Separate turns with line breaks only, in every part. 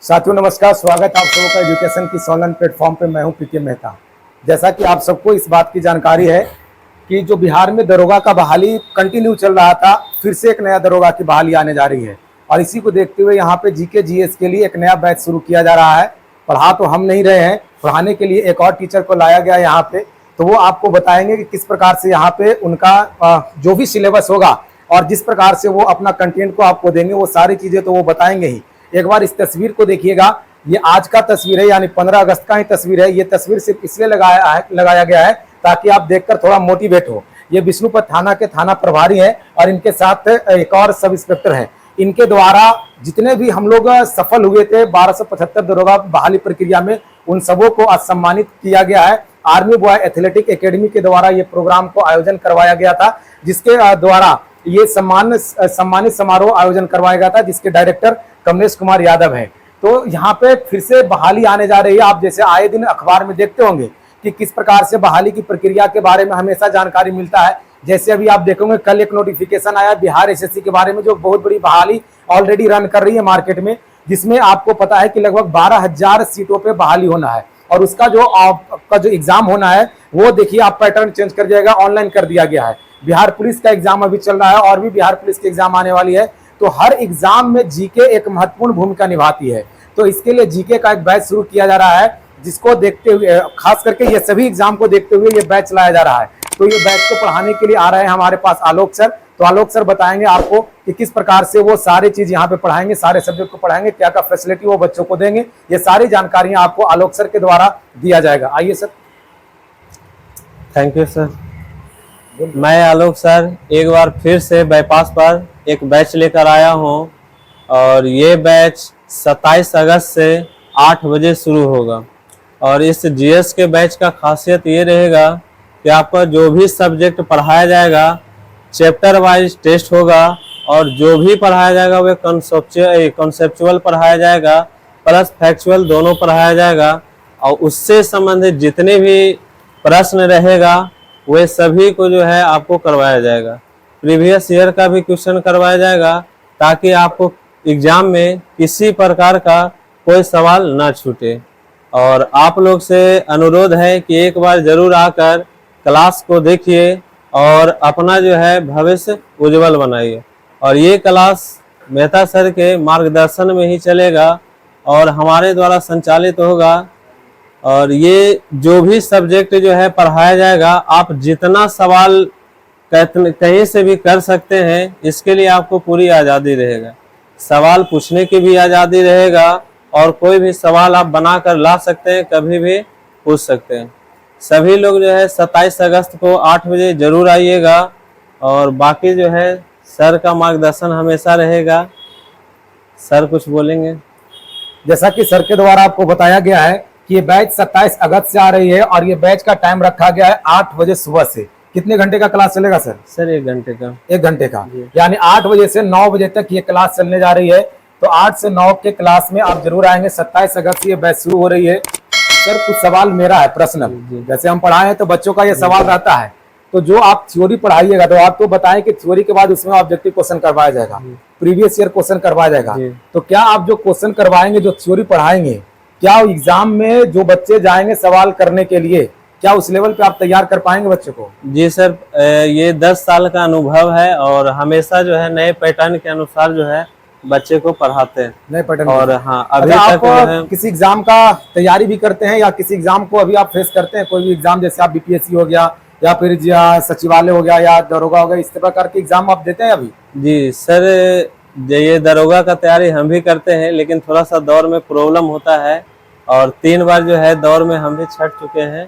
साथियों नमस्कार, स्वागत है आप सबों का एजुकेशन की ऑनलाइन प्लेटफॉर्म पे। मैं हूं पीके मेहता। जैसा कि आप सबको इस बात की जानकारी है कि जो बिहार में दरोगा का बहाली कंटिन्यू चल रहा था, फिर से एक नया दरोगा की बहाली आने जा रही है और इसी को देखते हुए यहाँ पे जीके जीएस के लिए एक नया बैच शुरू किया जा रहा है। पढ़ा तो हम नहीं रहे हैं, पढ़ाने के लिए एक और टीचर को लाया गया यहाँ पे, तो वो आपको बताएंगे कि किस प्रकार से यहाँ पे उनका जो भी सिलेबस होगा और जिस प्रकार से वो अपना कंटेंट को आपको देंगे, वो सारी चीजें तो वो बताएंगे ही। एक बार इस तस्वीर को देखिएगा, ये आज का तस्वीर है, यानी 15 अगस्त का ही तस्वीर है। ये तस्वीर सिर्फ इसलिए लगाया गया है ताकि आप देखकर थोड़ा मोटिवेट हो। ये विष्णुपद थाना के थाना प्रभारी हैं और इनके साथ एक और सब इंस्पेक्टर हैं। इनके द्वारा जितने भी हम लोग सफल हुए थे 1275 दरोगा बहाली प्रक्रिया में, उन सबों को आज सम्मानित किया गया है। आर्मी बॉय एथलेटिक एकेडमी के द्वारा ये प्रोग्राम को आयोजन करवाया गया था, जिसके द्वारा ये सम्मानित समारोह आयोजन करवाया गया था, जिसके डायरेक्टर कमलेश कुमार यादव हैं। तो यहाँ पे फिर से बहाली आने जा रही है। आप जैसे आए दिन अखबार में देखते होंगे कि किस प्रकार से बहाली की प्रक्रिया के बारे में हमेशा जानकारी मिलता है। जैसे अभी आप देखोगे, कल एक नोटिफिकेशन आया बिहार एसएससी के बारे में, जो बहुत बड़ी बहाली ऑलरेडी रन कर रही है मार्केट में, जिसमें आपको पता है कि लगभग 12,000 सीटों पे बहाली होना है और उसका जो आपका जो एग्जाम होना है वो देखिए आप पैटर्न चेंज कर जाएगा, ऑनलाइन कर दिया गया है। बिहार पुलिस का एग्जाम अभी चल रहा है और भी बिहार पुलिस की एग्जाम आने वाली है। तो हर एग्जाम में जीके एक महत्वपूर्ण भूमिका निभाती है। तो इसके लिए जीके का एक बैच शुरू किया जा रहा है, जिसको देखते हुए खास करके ये सभी एग्जाम को देखते हुए ये बैच लाया जा रहा है। तो ये बैच को पढ़ाने के लिए आ रहे हैं हमारे पास आलोक सर। तो आलोक सर बताएंगे आपको कि किस प्रकार से वो सारी चीज यहाँ पे पढ़ाएंगे, सारे सब्जेक्ट को पढ़ाएंगे, क्या क्या फैसिलिटी वो बच्चों को देंगे। ये सारी जानकारियां आपको आलोक सर के द्वारा दिया जाएगा। आइए सर।
Thank you sir. मैं आलोक सर एक बार फिर से बाईपास पर एक बैच लेकर आया हूं और ये बैच 27 अगस्त से 8 बजे शुरू होगा। और इस जीएस के बैच का खासियत ये रहेगा कि आपका जो भी सब्जेक्ट पढ़ाया जाएगा चैप्टर वाइज टेस्ट होगा और जो भी पढ़ाया जाएगा वह कॉन्सेप्चुअल पढ़ाया जाएगा प्लस फैक्चुअल दोनों पढ़ाया जाएगा। और उससे संबंधित जितने भी प्रश्न रहेगा वे सभी को जो है आपको करवाया जाएगा। प्रीवियस ईयर का भी क्वेश्चन करवाया जाएगा ताकि आपको एग्जाम में किसी प्रकार का कोई सवाल ना छूटे। और आप लोग से अनुरोध है कि एक बार जरूर आकर क्लास को देखिए और अपना जो है भविष्य उज्जवल बनाइए। और ये क्लास मेहता सर के मार्गदर्शन में ही चलेगा और हमारे द्वारा संचालित होगा। और ये जो भी सब्जेक्ट जो है पढ़ाया जाएगा, आप जितना सवाल कहीं से भी कर सकते हैं, इसके लिए आपको पूरी आज़ादी रहेगा। सवाल पूछने की भी आज़ादी रहेगा और कोई भी सवाल आप बनाकर ला सकते हैं, कभी भी पूछ सकते हैं। सभी लोग जो है 27 अगस्त को 8 बजे जरूर आइएगा। और बाकी जो है सर का मार्गदर्शन हमेशा रहेगा। सर कुछ बोलेंगे?
जैसा कि सर के द्वारा आपको बताया गया है कि ये बैच 27 अगस्त से आ रही है और ये बैच का टाइम रखा गया है 8 बजे सुबह से। कितने घंटे का क्लास चलेगा सर?
सर 1 घंटे का।
1 घंटे का, यानी 8 बजे से 9 बजे तक ये क्लास चलने जा रही है। तो 8 से 9 के क्लास में आप जरूर आएंगे। 27 अगस्त से ये बैच शुरू हो रही है। सर कुछ सवाल मेरा है पर्सनल, जैसे हम पढ़ाए हैं तो बच्चों का ये सवाल रहता है, तो जो आप थ्योरी पढ़ाइएगा तो आप तो बताएं कि थ्योरी के बाद उसमें ऑब्जेक्टिव क्वेश्चन करवाया जाएगा, प्रीवियस ईयर क्वेश्चन करवाया जाएगा। तो क्या आप जो क्वेश्चन करवाएंगे, जो थ्योरी पढ़ाएंगे, क्या एग्जाम में जो बच्चे जाएंगे सवाल करने के लिए, क्या उस लेवल पे आप तैयार कर पाएंगे बच्चों को?
जी सर, ये 10 साल का अनुभव है और हमेशा जो है नए पैटर्न के अनुसार जो है बच्चे को पढ़ाते हैं,
नए पैटर्न।
और हाँ, अभी
अच्छा,
तक
आप किसी एग्जाम का तैयारी भी करते हैं या किसी एग्जाम को अभी आप फेस करते हैं? कोई भी एग्जाम, जैसे आप बीपीएससी हो गया या फिर सचिवालय हो गया या दरोगा हो गया, इस प्रकार के एग्जाम आप देते हैं अभी?
जी सर, ये दरोगा का तैयारी हम भी करते हैं, लेकिन थोड़ा सा दौर में प्रॉब्लम होता है और 3 बार जो है दौर में हम भी छट चुके हैं।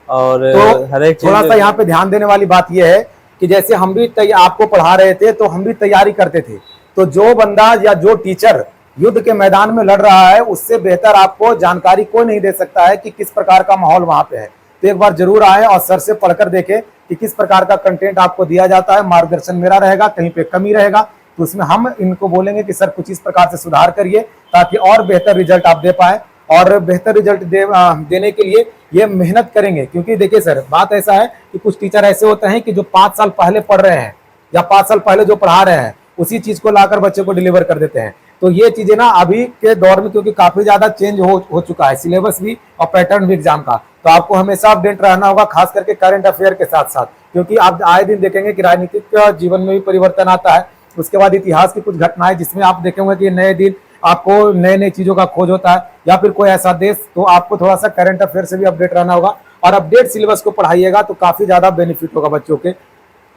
और
तो
हर एक
थोड़ा सा यहाँ पे ध्यान देने वाली बात यह है कि जैसे हम भी आपको पढ़ा रहे थे तो हम भी तैयारी करते थे। तो जो बंदा या जो टीचर युद्ध के मैदान में लड़ रहा है, उससे बेहतर आपको जानकारी कोई नहीं दे सकता है कि किस प्रकार का माहौल वहां पे है। तो एक बार जरूर आए और सर से पढ़कर देखें कि किस प्रकार का कंटेंट आपको दिया जाता है। मार्गदर्शन मेरा रहेगा, कहीं पे कमी रहेगा तो उसमें हम इनको बोलेंगे कि सर कुछ इस प्रकार से सुधार करिए ताकि और बेहतर रिजल्ट आप दे पाए। और बेहतर रिजल्ट देने के लिए ये मेहनत करेंगे, क्योंकि देखिए सर, बात ऐसा है कि कुछ टीचर ऐसे होते हैं कि जो 5 साल पहले पढ़ रहे हैं या 5 साल पहले जो पढ़ा रहे हैं उसी चीज को लाकर बच्चे को डिलीवर कर देते हैं। तो तो ये चीजें ना अभी के दौर में क्योंकि काफी ज्यादा चेंज हो चुका है सिलेबस भी और पैटर्न भी एग्जाम का, तो आपको हमेशा अपडेट रहना होगा, खास करके करंट अफेयर के साथ साथ, क्योंकि आप आए दिन देखेंगे कि राजनीतिक जीवन में भी परिवर्तन आता है। उसके बाद इतिहास की कुछ घटनाएं जिसमें आप देखेंगे कि नए दिन आपको नए नई चीजों का खोज होता है, या फिर कोई ऐसा देश, तो आपको थोड़ा सा करंट अफेयर से भी अपडेट रहना होगा और अपडेट सिलेबस को पढ़ाइएगा तो काफी ज्यादा बेनिफिट होगा बच्चों के।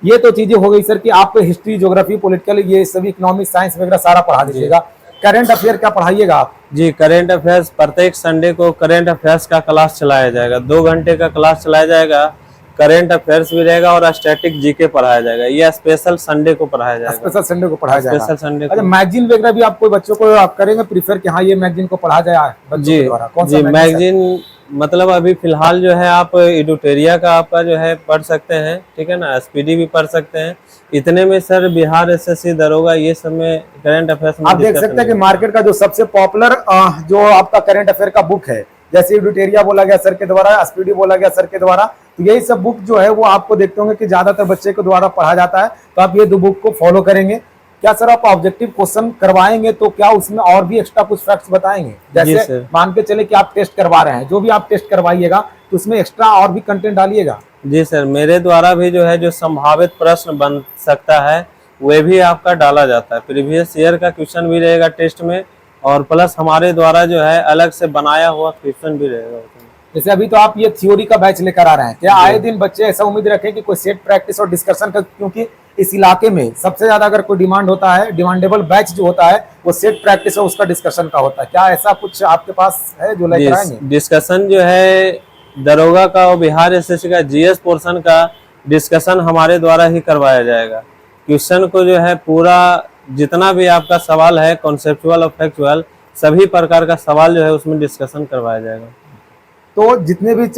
ये तो चीजें हो गई सर कि आपको हिस्ट्री, ज्योग्राफी, पॉलिटिकल, ये सभी इकोनॉमिक्स, साइंस वगैरह सारा पढ़ा दीजिएगा। करंट अफेयर क्या पढ़ाइएगा आप?
जी, करंट अफेयर्स प्रत्येक संडे को करंट अफेयर्स का क्लास चलाया जाएगा, 2 घंटे का क्लास चलाया जाएगा। करंट अफेयर्स भी रहेगा और स्टैटिक जीके पढ़ाया जाएगा। ये स्पेशल संडे को पढ़ाया जाएगा,
स्पेशल संडे को पढ़ाया जाएगा।
स्पेशल संडे
अच्छा, मैगजीन वगैरह भी आपको बच्चों को आप करेंगे प्रीफर कि हाँ ये मैगजीन को पढ़ा जाए बच्चों
जी
के द्वारा? कौन सा
जी,
मैगजीन?
मैगजीन मतलब अभी फिलहाल जो है आप एडुटेरिया का आपका जो है पढ़ सकते हैं, ठीक है ना, एसपीडी भी पढ़ सकते हैं। इतने में सर बिहार एसएससी, दरोगा, ये सब में करंट अफेयर्स में
आप देख सकते हैं कि मार्केट का जो सबसे पॉपुलर जो आपका करंट अफेयर का बुक है, जैसे एडुटेरिया बोला गया सर के द्वारा, एसपीडी बोला गया सर के द्वारा, तो यही सब बुक जो है वो आपको देखते होंगे कि ज्यादातर बच्चे के द्वारा पढ़ा जाता है। तो आप ये 2 बुक को फॉलो करेंगे। क्या सर आप ऑब्जेक्टिव क्वेश्चन करवाएंगे तो क्या उसमें और भी एक्स्ट्रा कुछ फैक्ट्स बताएंगे? जैसे मान के चले कि आप टेस्ट करवा रहे हैं, जो भी आप टेस्ट करवाइएगा तो उसमें एक्स्ट्रा और भी कंटेंट डालिएगा।
जी सर, मेरे द्वारा भी जो है जो संभावित प्रश्न बन सकता है वे भी आपका डाला जाता है। प्रीवियस ईयर का क्वेश्चन भी रहेगा टेस्ट में, और प्लस हमारे द्वारा जो है अलग से बनाया हुआ क्वेश्चन भी रहेगा।
जैसे अभी तो आप ये थ्योरी का बैच लेकर आ रहे हैं, क्या आए दिन बच्चे ऐसा उम्मीद रखें कि कोई सेट प्रैक्टिस और डिस्कशन का, क्योंकि इस इलाके में सबसे ज्यादा अगर कोई डिमांड होता है, डिमांडेबल बैच जो होता है वो सेट प्रैक्टिस और उसका डिस्कशन का होता है, क्या ऐसा कुछ आपके पास है जो लेकर आएंगे?
डिस्कशन जो है दरोगा का और बिहार एसएससी का जीएस पोर्शन का डिस्कशन हमारे द्वारा ही करवाया जाएगा। क्वेश्चन को जो है पूरा जितना भी आपका सवाल है, कॉन्सेप्चुअल और फैक्चुअल, सभी प्रकार का सवाल जो है उसमें डिस्कशन करवाया जाएगा।
तो जितने भी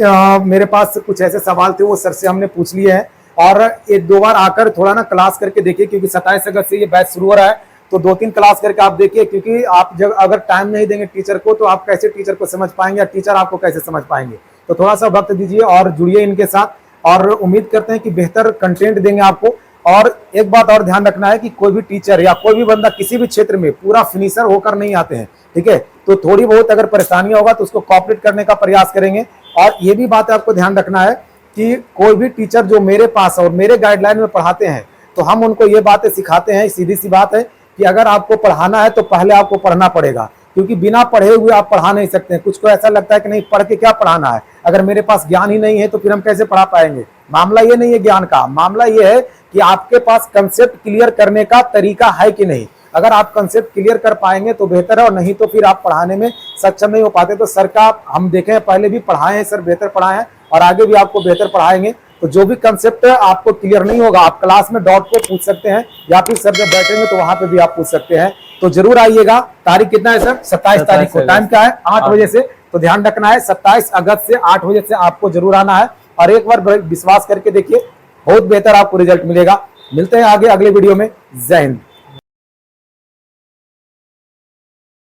मेरे पास कुछ ऐसे सवाल थे वो सर से हमने पूछ लिए हैं, और 1-2 बार आकर थोड़ा ना क्लास करके देखिए, क्योंकि 27 अगस्त से ये बैच शुरू हो रहा है, तो 2-3 क्लास करके आप देखिए, क्योंकि आप जब अगर टाइम नहीं देंगे टीचर को तो आप कैसे टीचर को समझ पाएंगे या टीचर आपको कैसे समझ पाएंगे। तो थोड़ा सा वक्त दीजिए और जुड़िए इनके साथ, और उम्मीद करते हैं कि बेहतर कंटेंट देंगे आपको। और एक बात और ध्यान रखना है कि कोई भी टीचर या कोई भी बंदा किसी भी क्षेत्र में पूरा फिनिशर होकर नहीं आते हैं, ठीक है? तो थोड़ी बहुत अगर परेशानी होगा तो उसको कॉपरेट करने का प्रयास करेंगे। और ये भी बात आपको ध्यान रखना है कि कोई भी टीचर जो मेरे पास और मेरे गाइडलाइन में पढ़ाते हैं तो हम उनको ये बातें सिखाते हैं, सीधी सी बात है कि अगर आपको पढ़ाना है तो पहले आपको पढ़ना पड़ेगा, क्योंकि बिना पढ़े हुए आप पढ़ा नहीं सकते हैं। कुछ को ऐसा लगता है कि नहीं पढ़ के क्या पढ़ाना है, अगर मेरे पास ज्ञान ही नहीं है तो फिर हम कैसे पढ़ा पाएंगे। मामला ये नहीं है ज्ञान का, मामला ये है कि आपके पास कंसेप्ट क्लियर करने का तरीका है कि नहीं। अगर आप कंसेप्ट क्लियर कर पाएंगे तो बेहतर है, और नहीं तो फिर आप पढ़ाने में सक्षम नहीं हो पाते। तो सर का हम देखें, पहले भी पढ़ाए हैं सर, बेहतर पढ़ाए हैं और आगे भी आपको बेहतर पढ़ाएंगे। तो जो भी कंसेप्ट आपको क्लियर नहीं होगा आप क्लास में डॉट को पूछ सकते हैं, या फिर सर जब बैठेंगे तो वहां पे भी आप पूछ सकते हैं। तो जरूर आइएगा। तारीख कितना है सर? 27 तारीख को। टाइम क्या है? 8 बजे से। तो ध्यान रखना है 27 अगस्त से 8 बजे से आपको जरूर आना है, और एक बार विश्वास करके देखिए, बहुत बेहतर आपको रिजल्ट मिलेगा। मिलते हैं आगे अगले वीडियो में। जय हिंद।